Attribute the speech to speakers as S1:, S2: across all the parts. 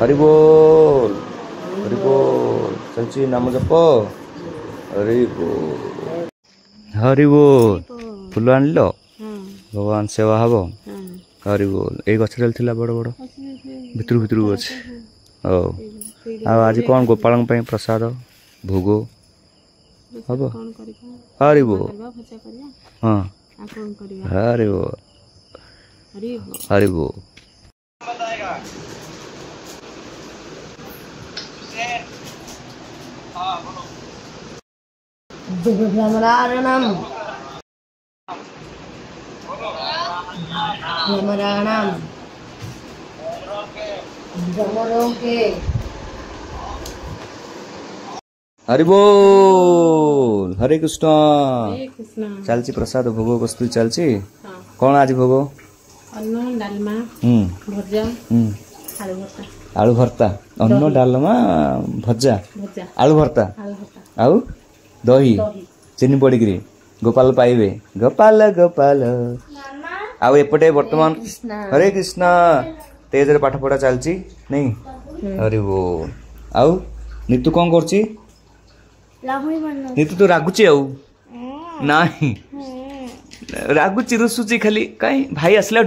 S1: हरि बोल हरि बोल चलची नाम जप हरि बोल हरि बोल फुल आन भगवान सेवा हम हरि बोल ये गछ चलता बड़ बड़ भितर भितर अच्छे आज कौन गोपाल प्रसाद भोग हम हरि बोल हाँ हरि बोल हरि बोल
S2: भ्रमराणम
S1: हरि बोल हरे कृष्ण चलची प्रसाद भोग प्रस्तुति चलची कौन आज भोग
S2: अन्न डालमा भजा
S1: आलू भर्ता अन्न डालमा भजा आलू भर्ता आउ दही चीनी पड़िकी गोपाल पाइबे गोपाल गोपाल आउ एपटे वर्तमान हरे कृष्ण तेज रे पाठ पढ़ा चलची नहीं हरि बोल आउ नीतू कौन करची नीतू तो रागुची आउ नहीं रागुची रुसुची खाली कहीं भाई आसला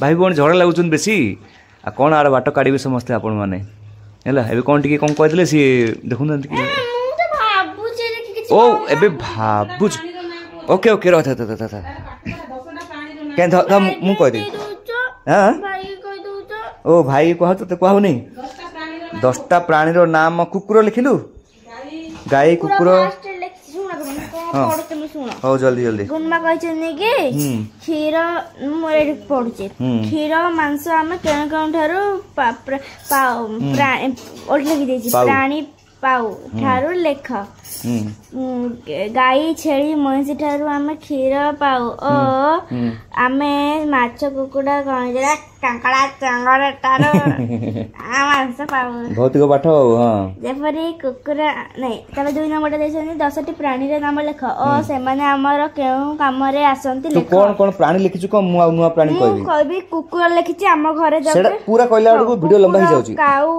S1: भाई भौणी झगड़ा लगुन बेसी आ कौन आर बाट काढ़े समस्ते आपण मैंने है कौन टी कौन कहते सी देखु ओ एबे भाबुच ओके ओके रह था मु कह दे हां ओ भाई कह तो कहू नहीं 10टा प्राणी रो नाम कुकुर लिखिलु गाय कुकुर हाँ जल्दी जल्दी
S3: गुणमा कहछनी कि क्षीर मोरे पडुचे क्षीर मांस हम केन केन ठारू प्राणी ओट लिखि देछि प्राणी पाऊ ठारू लेख गाई छेली महिषी ठारू आमे क्षीर पाऊ ओ आमे माछ कुकुड़ा गणजरा कांकड़ा चांगड़ ठारू मांस पाऊ
S1: भौतिक पाठ हां
S3: जेपरी कुकुरा नहीं तबे 2 नंबर देछनी 10टी प्राणी रे नाम लेख ओ से माने हमर केउ काम रे आसंती लेख
S1: तो कौन प्राणी लिखिछु को मु नुआ प्राणी कहबी
S3: कुकुर लिखिछि हम घरे जब
S1: सेटा पूरा कहला बडको वीडियो लंबा हो जाउची
S3: काऊ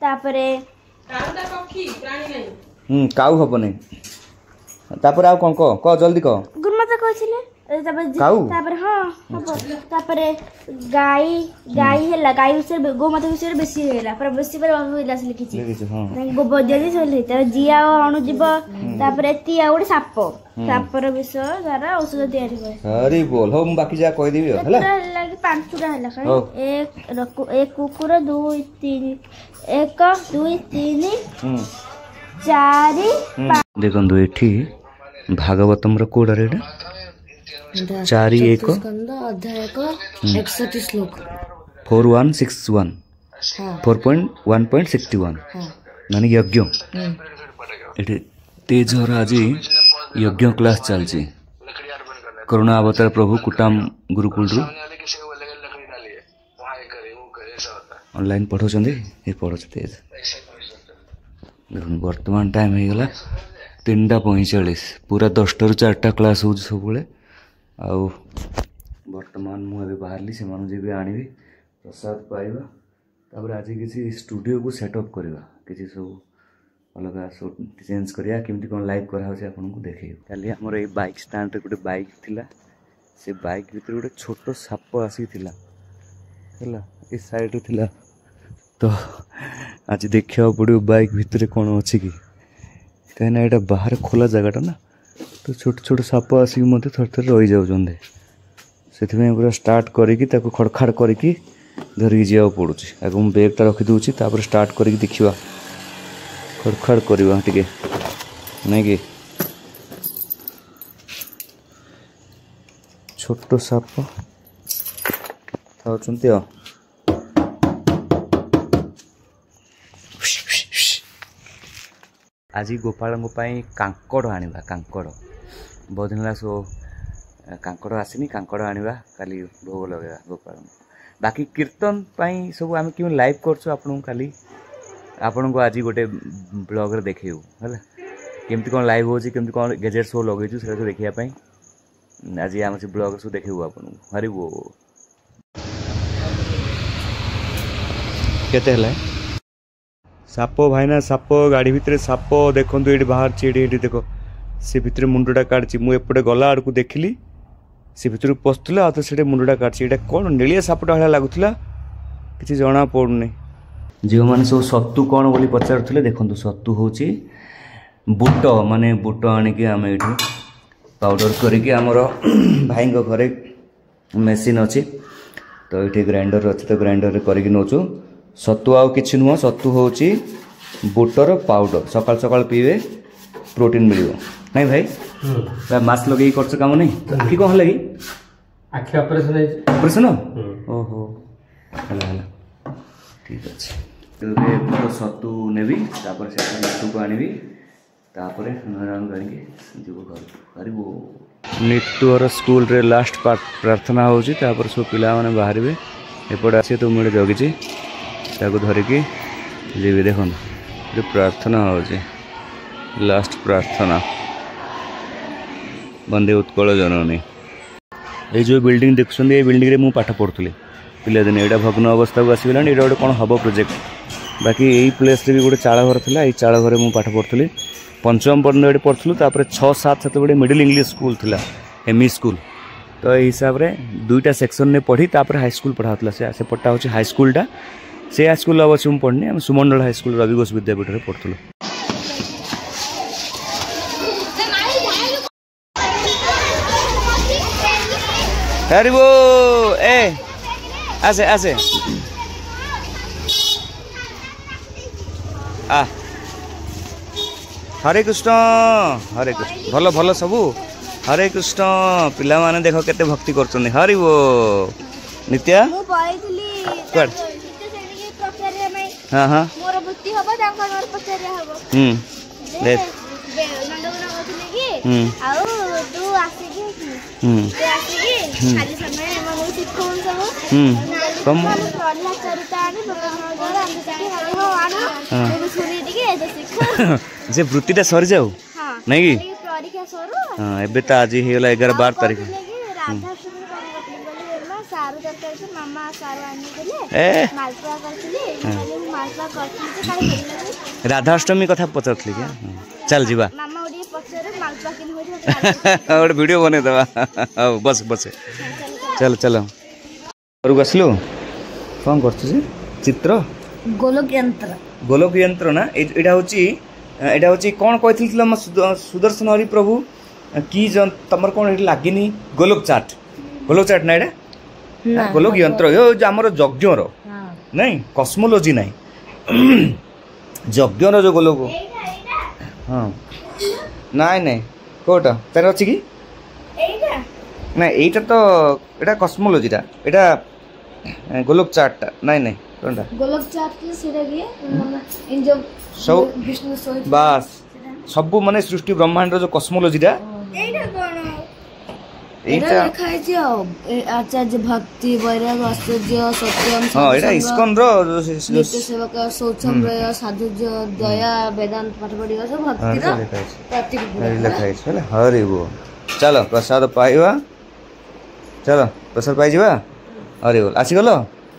S3: तापरे
S2: काउटा पक्षी प्राणी नहीं
S1: काऊ हबो नहीं तापर आ कौन कह जल्दी कह
S3: गुरुमाता कहछिले तापर हाँ तापर गाई है गाई से गोमाता विषय बेसी होला पर बेसी पर बाबू लिखि जल्दी सब जिया अणुजीव तापर तिया गोटे साप सापर विषय द्वारा औषध तैयारी करे
S1: हरि बोल हो बाकी जा कह देबी हला
S3: लागी 5टा हला एक कुकुर 2 3 1 2 3 4
S1: देखंदु एठी भागवतम रो कोड रे 4 1
S2: अध्याय 61 श्लोक
S1: 4161 4.1.61 माने यज्ञ एठी तेजर आज यज्ञ क्लास चलची करुणा अवतार प्रभु कुटाम गुरुकुल रु ऑनलाइन पढ़ौछंदी ए पढ़छ तेज वर्तमान टाइम हो गला 3:45 पूरा 10 रु 4टा क्लास हो सब बेले आउ वर्तमान मुझे बाहर से भी आनी प्रसाद पाइबा तापर आज किसी स्टूडियो को सेटअप करवा किसी सब अलग सब चेंज करिया केमती कौन लाइव करा होचे आपन को देखै काली हमर ए बाइक स्टैंड रे गोटे बाइक थिला से बाइक भीतर गोटे छोट साप आसी थिला हला ए साइड रे थिला तो आज देखिया पड़ो बाइक भीतर कौन अच्छी कि कहीं ना यहाँ बाहर खोला जगटा ना तो छोट छोट साप आसिक मत थर थर रही जाऊँगे से पूरा स्टार्ट करके खड़खाड़ करके धरिकी जा पड़ू आगे मुझे बेगटा रखीदे तापर स्टार्ट करके देखा खड़खाड़ करवा टे नहीं कि छोट साप था आज गोपाल कांकड़ आनिबा कांकड़ बहुत दिन सो कांकड़ आसनी कांकड़ आनिबा काली भोग लगे गोपाल बाकी कीर्तन सब आम क्यों लाइव करछु आपन काली आपन को आज गोटे ब्लॉग रे देखियो हला केमती कोन लाइव होची केमती कोन गैजेट शो लगैछु से देखिया पई आज आम से ब्लॉग सो देखियो आपन हरि वो केते हला साप भाईना साप गाड़ी भितर साप देखो ये बाहर ये देख से भितर मुंडटा काटची मु एपटे गला आड़ को देखिली से भितर पशुला आ तो से मुंडटा काटची एटा कौन नेलिया सापटा भाया लगुला किसी जना पड़ुनी जो मैंने सब सत्तू कौन बोली पचारुले देखो सत्तू हूँ बुट माने बुट आणिकी आम ये पाउडर करके आमर भाई घरे मेसीन अच्छी तो ये ग्राइंडर अच्छी तो ग्राइंडर करके नौचु सत्तू आउ कि नुह सत्तू हूँ बुटर पाउडर सकाल सकाल पीवे प्रोटीन मिल नहीं भाई मास्क लगे कर काम नहीं आखि कौन लगी
S4: आखि ऑपरेशन
S1: ऑपरेशन ओहो ठीक अच्छे सत्तू नेबी सत्तू को आनी तापर नितुर स्कूल रे लास्ट प्रार्थना हो सब पिला माने बाहर एपटे आसी तो मुझे जगी धरिकी जी देख जो प्रार्थना हो लास्ट प्रार्थना वंदे उत्कल जननी ये जो बिल्डिंग देखुं ये बिल्डिंग रे मु पाठ पढ़ुली पिलादिन यहाँ भग्न अवस्था को आसगला ये गोटे कौन हम प्रोजेक्ट बाकी यही प्लेस भी गोटे चाल घर था ये चाल घर मुझे पाठ पढ़ुली पंचम पर्यटन ये पढ़ुलू तापर 6-7 से मिडिल इंग्लिश स्कूल था एमई स्कूल तो यही हिसाब से 2टा सेक्शन में पढ़ी तापर हाई स्कूल पढ़ाऊला से पट्टा हूँ हाई स्कूलटा से हाई स्कूल अवश्य मुझे पढ़नी आम सुमंडल हाई स्कूल रवि घोष विद्यापीठ में पढ़ुलू अरे वो ए आसे आसे आ हरे कृष्ण भल भल सबू हरे कृष्ण पिला माने देखो केते भक्ति करछन हरि वो नित्या
S3: मु पळितली
S1: कर
S3: प्रचार में
S1: हां हां
S3: मोर बुद्धि हबो तांकर मोर प्रचार हबो
S1: ले
S3: नंदगुना कहथिले कि आउ तू आसी तू आसी खाली समय हम सिखौन सब
S1: कम
S3: प्रहलाद चरिता आनी भगवान हम सिखि हो आना मैं सुनी दिके तो सिख
S1: जे वृत्तिटा सर जाऊ
S3: हां
S1: नहीं कि
S3: परीक्षा सरो
S1: हां एबे त आज हेला 11-12 तारीख
S3: राधाष्टमी बोली सारू दरकार से मामा सारू आनी देले मालपुआ करथिले मालपुआ करथिले काहे
S1: राधाष्टमी कथा पचारथली क्या चल जीवा
S3: मामा ओडी पचारे मालपुआ किन होई
S1: और वीडियो बने दवा बस बस चल चल और गसलो कौन करछ चित्र गोलोक यंत्र ना एटा होची कौन कहथिल हम सुदर्शन हरि प्रभु की तमर कौन लागिनी गोलोक चाट ना एटा गोलोक यंत्र यो हमर यज्ञर नहीं कस्मोलॉजी नहीं यज्ञर जो गोलोक हाँ नहीं कोटा तार अच्छी कि ना एटा तो एटा कस्मोलॉजीटा एटा गोलोक चार्टटा नहीं कोनटा
S2: गोलोक चार्ट के सेटा की इन जो
S1: सब
S2: विष्णु सोई
S1: बस सब माने सृष्टि ब्रह्मांड जो कस्मोलॉजीटा
S3: एटा कोन
S2: एटा लिखा है जे आचार्य भक्ति वैराग्य आश्चर्य सत्यम
S1: हां एटा इस्कन रो
S2: नित्य सेवक शौचम रय साधुज्य दया वेदांत पाठ पढ़ियो सब भक्ति रो प्रतीक
S1: लिखा है हरि वो चलो प्रसाद पाइबा चलो प्रसाद पाइ जीवा हरि बोल आसी गलो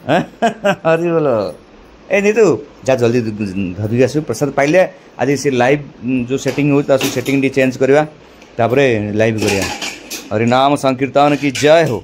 S1: हरि बोल ए नीतू जा जल्दी धरिक आसु प्रसाद पाइले आज से लाइव जो सेटिंग हो सेटिंग डी चेंज करवा तापरे लाइव करिया हरि नाम संकीर्तन की जय हो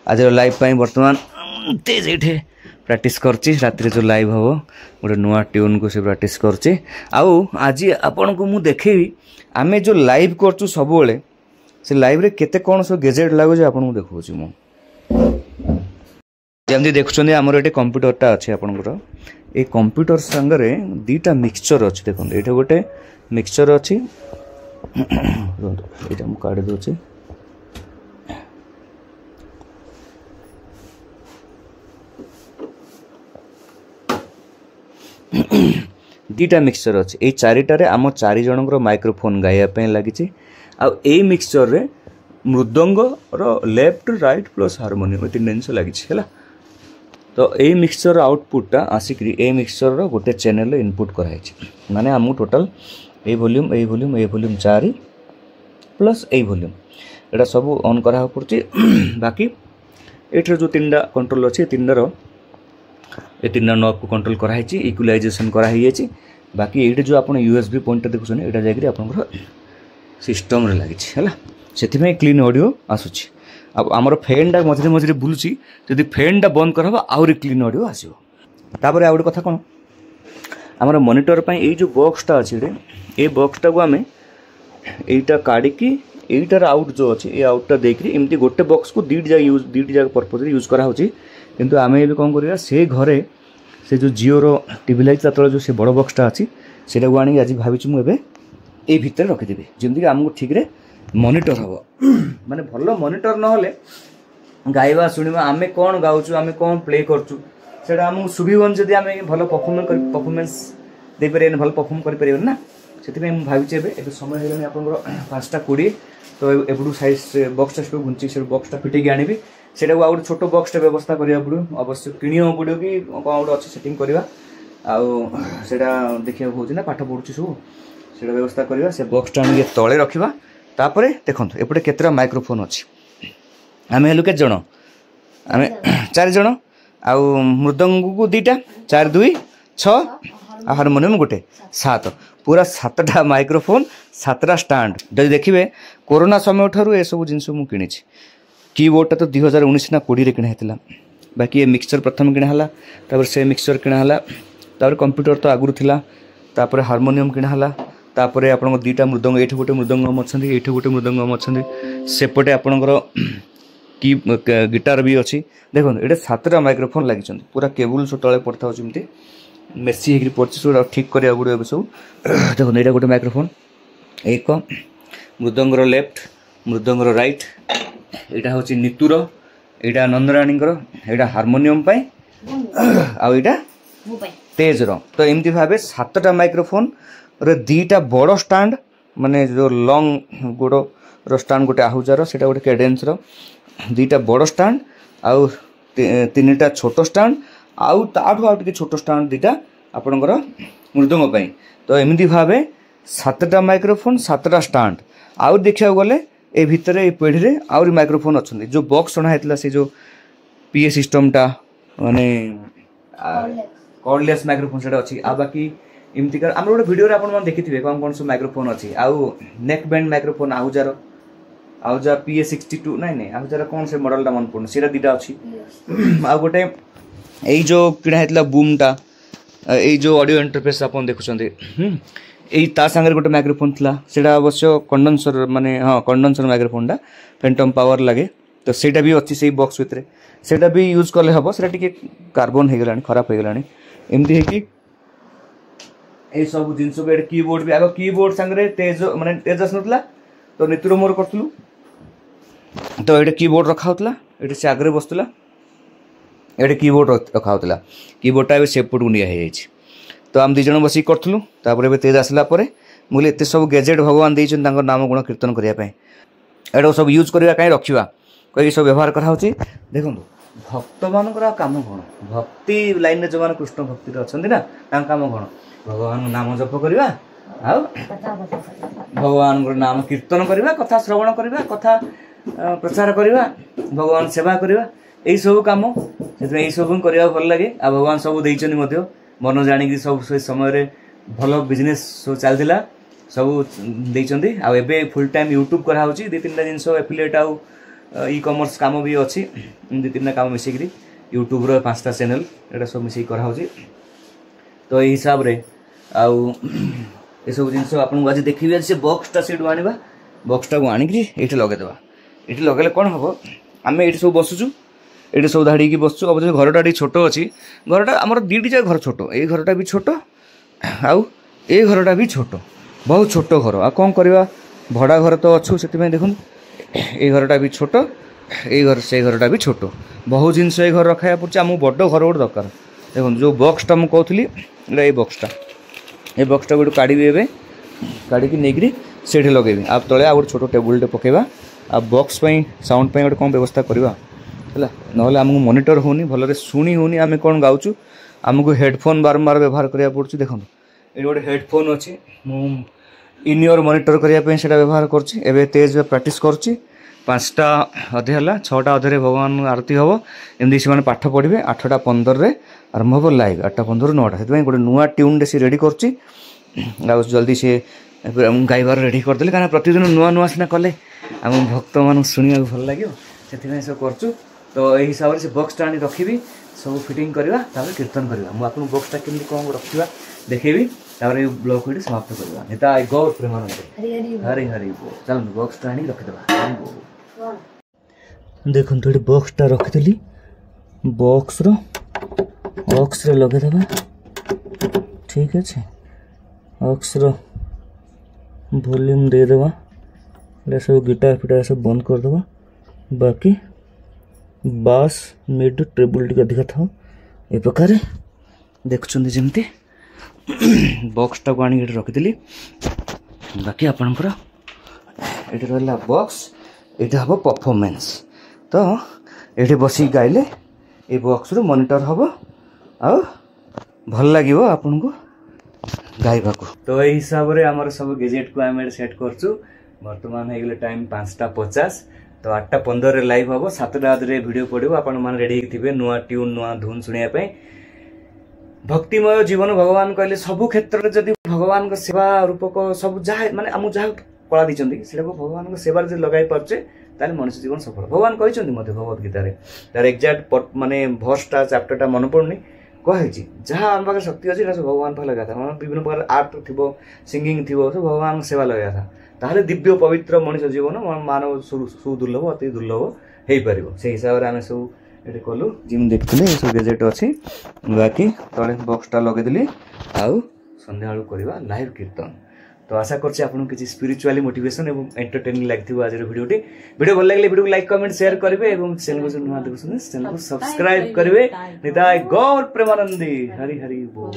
S1: आज लाइव पाई बर्तमान तेज ये प्रैक्टिस करची रात्रि जो लाइव हम गोटे नुआ ट्यून को से प्रैक्टिस करची आउ आज आपण को मु देखेबी आमे जो लाइव करचु सब बेले से लाइव रे केते कोन सो गैजेट लागो जे आपण को देखौची मु जमदी देखुछन हमर एटे कंप्यूटरटा अछि आपनकर ए कंप्यूटर संगरे दीटा मिक्सचर अछि देखन एटा गोटे मिक्सचर अछि एटा मु काढ दोछि दुईटा मिक्सचर अच्छे ये चारिटारे आम 4 जनकर माइक्रोफोन गाइबा लगी आई मिक्सचर रे मृदंग लेफ्ट राइट प्लस हारमोनियम 3 जिन लगी तो ये मिक्सचर आउटपुटा आसिक ये मिक्सचर गोटे चैनल इनपुट कराई माने आमको टोटाल ए वॉल्यूम 4 प्लस ए वॉल्यूम एटा सब ऑन करा पड़े बाकी ये जो 3टा कंट्रोल अच्छे 3टार ये 3टा नॉब को कंट्रोल कराई इक्वलाइजेशन कराई बाकी ये जो आप यूएसबी पॉइंट देखुन यहाँ जाकर आप सिस्टम लगी से क्लीन ऑडियो आसूची अब आमर फैनटा मझे मझे बुलूची जदि फैनटा बंद कर आहरी क्लीन ऑडियो आसो तापर आ गोटे कथा कौन आमर मॉनिटर पर ये जो बॉक्सटा अच्छे ये बॉक्सटा को आम यहीटा काढ़ी एटार आउट जो अच्छे ये आउटा देकर एमती गोटे बॉक्स को 2 जगह पर्पज यूज कराऊँ किंतु आम ए कौन करवा से घरे से जो जिओर टीवी लाइट तले जो से बड़ बॉक्सटा अच्छी से आज भावी मुझे ये भितर रखीदेवी जमीक आमको ठीक रे मॉनिटर हम माने भल मॉनिटर नहले गाइबा शुणा आम कौन गाँचु आम कौन प्ले करचु सेटा आमको सुबीवन जदि आम भल परफॉर्मेंस दे पारे भल परफॉर्म कर ना से भावी ए समय है आप 5:20 तो एपटू साइज बक्सटा सब घुंची से बक्सटा फिटिकी आनी से गोटे छोट बक्सटा व्यवस्था करा पड़ो अवश्य किणा पड़ो कि कौन गोटे अच्छे सेटिंग करवा आटा देखा हो पाठ पढ़ुची सब से व्यवस्था करवा से बक्सटा आगे तले रखा तापर देखो एपटे केतरा माइक्रोफोन अच्छी आम हेलु के जन आम 4 जन आउ मृदंग को 2टा 4 2 6 हारमोनियम गोटे 7 पूरा 7टा माइक्रोफोन 7टा स्टैंड जब देखिए कोरोना समय ठारू ए सब जिनस मुझे किणी कीबोर्डटा तो 2019 ना 20 किणा बाकी ये मिक्सचर प्रथम किणाला तापर से मिक्सचर किणाला तापर कंप्यूटर तो आगुरी थिला तापर हारमोनियम किणाला तापर आपन 2टा मृदंग ये गोटे मृदंगम अच्छा ये गोटे मृदंगम अच्छा सेपटे आपणकर की गिटार भी अच्छी देखो ये 7टा माइक्रोफोन लगी पूरा केबुल सब तले पड़ता होती मेसी होकर पड़े सब ठीक करा पड़ो सब देखो यहाँ गोटे माइक्रोफोन एक मृदंगर लेफ्ट मृदंगर राइट यहाँ हूँ नितुर यहाँ नंदराणी यहाँ हारमोनियम आईटा तेजर तो एमती भाव 7टा माइक्रोफोन रे 2टा बड़ स्टैंड माने जो लंग गोड़ स्टैंड गोटे आहुजार से गोटे कैडेन्सर 2टा बड़ स्टैंड आउ 3टा छोट स्टैंड आउ ताठू आउ टिके छोट स्टैंड 2टा आपणकर मृदंग तो एमती भाव 7टा माइक्रोफोन 7टा स्टैंड आउ देखा गले ए भितर ए पेढ़ी रे आउरी माइक्रोफोन अच्छा जो बॉक्स अणा होता से जो पीए सिस्टमटा माने कॉर्डलेस माइक्रोफोन से अच्छी आ बाकी एमती आम गोटे भिडियो आप देखिए कौन कौन सब माइक्रोफोन अच्छी आउ नेक बैंड माइक्रोफोन आहुजार आहुजा पीए 62 नाई आहुजार कौन से मॉडलटा मन पड़े सीटा 2टा अच्छी आ गोटे यही जो किणा होता बूमटा यही जो ऑडियो इंटरफेस आप देखुं यही ता सांगे गोटे माइक्रोफोन था सीटा अवश्य कंडेंसर माने हाँ कंडेंसर माइक्रोफोनटा फैंटम पावर लगे तो सेटा भी अच्छी से बॉक्स भितर सेटा भी यूज कले हम से कार्बन हो गलानी खराब हो गलानी एमती है कि ये सब जिन कीबोर्ड भी आग कीबोर्ड सांगे तेज माने तेज आस ना तो नितुर मोर करूँ तो ये कीबोर्ड रखा होता ये से आगे बसुला ये कीबोर्ड रखा होता कीबोर्डटा सेपट को निया तो आम 2 जन बस करूँ तापर तेज आसला मुझे एत सब गैजेट भगवान देते नाम गुण कीर्तन करने एटा सब यूज करवा कहीं रखा कहीं सब व्यवहार कराऊँ देखो भक्त मान कम कौन भक्ति लाइन जो मैंने कृष्ण भक्ति अच्छा ना कम कौन भगवान नाम जप करवा भगवान नाम कीर्तन करवा कथा श्रवण करवा कथा प्रचार करवा भगवान सेवा करवा यही सब कम से सब करवा भल लगे आ भगवान सब देते मन जाणी सब से समय भल बिजनेस सब चलता सब देते आबे फुल टाइम यूट्यूब कराऊँ 2-3टा जिन एफिलिएट आउ ई कॉमर्स काम भी अच्छी 2-3टा काम मिसिक यूट्यूब 5टा चैनल ये सब मिसिक कराऊँ तो यही हिसाब से आउ ये सब जिन आपको आज देखिए से बक्सटा से आने बक्सटा को आणिक ये लगेदेवा ये लगे कौन हम आम ये सब बसुचु ये सब धाड़ी बसचु अब जो घरटा टी छोट अच्छी घरटा आम 2टी जाक घर छोट ये घरटा भी छोट आउ ये घरटा भी छोट बहुत छोट घर आ कौन करवा भड़ा घर तो अच्छु से देखो ये घरटा भी छोट ये घर से घरटा भी छोट बहुत जिनस ये घर रखा पड़े आमको बड़ घर गोटे दरकार देखो जो बक्सटा मुझे कहती ये बक्सटा ये बॉक्सटा गोटे काढ़ी एवं काढ़ी नहीं से लगे आप तले आ गोटे छोट टेबुलटे पकेबा आ बॉक्स साउंड गोटे कौन व्यवस्था करवा है ना आमको मॉनिटर होनी भलरे शुणी होनी आम कौन गाँचु आमको हेडफोन बारंबार व्यवहार करा पड़े देखो ये गोटे हेडफोन अच्छी इन इयर मॉनिटर करने से व्यवहार कर तेज प्रैक्टिस कर 5टा अधे है 6टा अधे भगवान आरती हम एमती से पाठ पढ़े 8टा 15 आरंभ हम लाइव 8टा 15 9टा से गोटे नुआ ट्यून से रेडी कर जल्दी से गाइबार रेडी करदे कहीं प्रतिदिन नुआ नुआ सीना कले आम भक्त मान शुणा भल लगे से सब कर तो यही हिसाब से बॉक्सटा आनी रखी सब फिटिंग करवा कीर्तन करवा मुझे बॉक्सटा केमती कौन रखा देखेबी ब्लॉग वीडियो समाप्त करवा नेता गौर प्रेमानंद हरि हरि बोल चल बॉक्सटा आनी रखिदेवा देखो ये बॉक्सटा रखिदेली बॉक्स ऑक्स रे लगेदेवा ठीक अच्छे ऑक्स वॉल्यूम देदेवा सब गिटार फिटार सब बंद करदेवा बाकी बास मिड ट्रेबल टी अधिका था ए प्रकार देखुं जमती बॉक्सटा को आनी रखिदेली बाकी आपणकर ये रहा बॉक्स ये हम परफॉर्मेंस तो ये बस गाइले ये बॉक्स रू मॉनिटर हम आ भल लगे आपन को गाइबा को तो यही हिसाब से आम सब गैजेट को आम सेट करछु बर्तमान हो गले टाइम 5:50 तो 8:15 लाइव हम 7टा अधे वीडियो पड़ो आपण मैंने रेडी थे नुआ ट्यून नुआ धुन शुणापी भक्तिमय जीवन भगवान कहले सबु क्षेत्र में जदि भगवान सेवा रूपक सब जहाँ माने आम जहाँ कला दी से भगवान सेवा लगे पार्चे ताले मनुष्य जीवन सफल भगवान कहते मत भगवत गीतार तार एक्जाक्ट माने भर्सटा चैप्टरटा मन पड़नी कही जहाँ आम पाखे शक्ति अच्छी सब भगवान पाखे लगा था विभिन्न प्रकार आर्ट थी सिंगिंग थी सब भगवान सेवा लगा था ताहले दिव्य पवित्र मनुष्य जीवन मानव सुदुर्लभ अति दुर्लभ हो पार से हिसाब से आम सब ये कलु जिम देखते सब गैजेट अच्छी बाकी तले बॉक्सटा लगेदेली आउ संध्या करवा लाइव कीर्तन तो आशा करछि आपन किसी स्पिरिचुअली मोटिवेशन एवं एंटरटेनिंग लागिथिबो आज वीडियो भल लगे वीडियो लाइक कमेंट शेयर करेंगे और चैनल को नुआ देखुछन चैनल को सब्सक्राइब करेंगे निताय गौर प्रेमानंदी हरि हरि बोल।